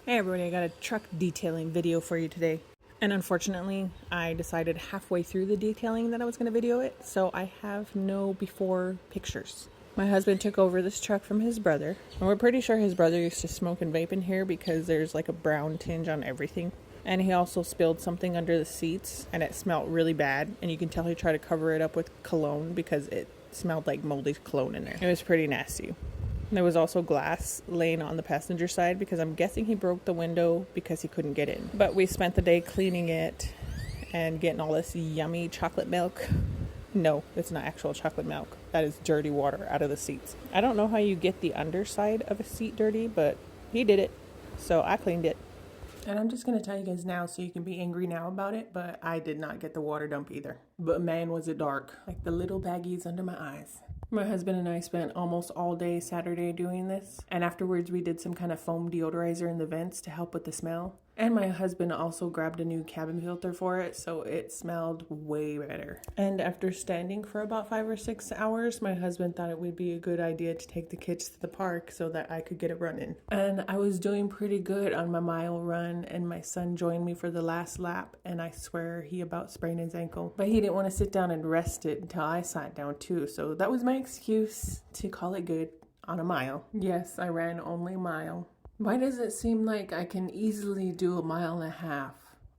Hey everybody, I got a truck detailing video for you today. And unfortunately, I decided halfway through the detailing that I was going to video it, so I have no before pictures. My husband took over this truck from his brother, and we're pretty sure his brother used to smoke and vape in here because there's like a brown tinge on everything. And he also spilled something under the seats, and it smelled really bad, and you can tell he tried to cover it up with cologne because it smelled like moldy cologne in there. It was pretty nasty. There was also glass laying on the passenger side because I'm guessing he broke the window because he couldn't get in. But we spent the day cleaning it and getting all this yummy chocolate milk. No, it's not actual chocolate milk. That is dirty water out of the seats. I don't know how you get the underside of a seat dirty, but he did it. So I cleaned it. And I'm just going to tell you guys now so you can be angry now about it, but I did not get the water dump either. But man, was it dark. Like the little baggies under my eyes. My husband and I spent almost all day Saturday doing this, and afterwards we did some kind of foam deodorizer in the vents to help with the smell. And my husband also grabbed a new cabin filter for it, so it smelled way better. And after standing for about 5 or 6 hours, my husband thought it would be a good idea to take the kids to the park so that I could get it running. And I was doing pretty good on my mile run, and my son joined me for the last lap, and I swear he about sprained his ankle. But he didn't want to sit down and rest it until I sat down too, so that was my excuse to call it good on a mile. Yes, I ran only a mile. Why does it seem like I can easily do a mile and a half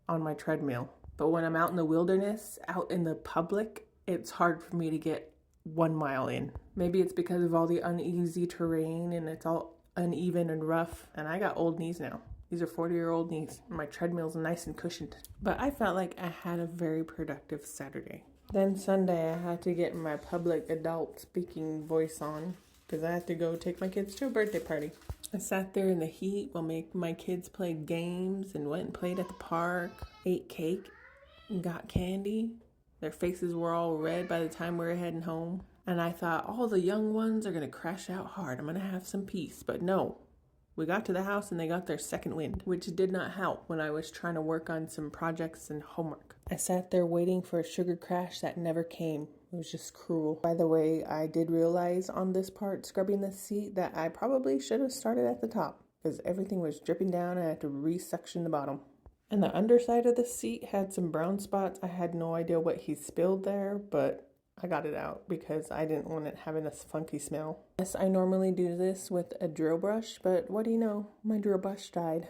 on my treadmill? But when I'm out in the wilderness, out in the public, it's hard for me to get 1 mile in. Maybe it's because of all the uneasy terrain and it's all uneven and rough. And I got old knees now. These are 40-year-old knees. My treadmill's nice and cushioned. But I felt like I had a very productive Saturday. Then Sunday, I had to get my public adult speaking voice on because I had to go take my kids to a birthday party. I sat there in the heat while my kids played games and went and played at the park, ate cake, and got candy. Their faces were all red by the time we were heading home. And I thought, all the young ones are going to crash out hard. I'm going to have some peace. But no, we got to the house and they got their second wind, which did not help when I was trying to work on some projects and homework. I sat there waiting for a sugar crash that never came. It was just cruel. By the way, I did realize on this part, scrubbing the seat, that I probably should have started at the top because everything was dripping down and I had to re-suction the bottom. And the underside of the seat had some brown spots. I had no idea what he spilled there, but I got it out because I didn't want it having this funky smell. Yes, I normally do this with a drill brush, but what do you know? My drill brush died.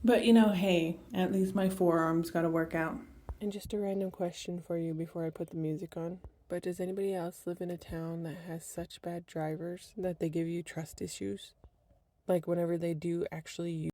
But hey, at least my forearms got to work out. And just a random question for you before I put the music on. But does anybody else live in a town that has such bad drivers that they give you trust issues? Like whenever they do actually use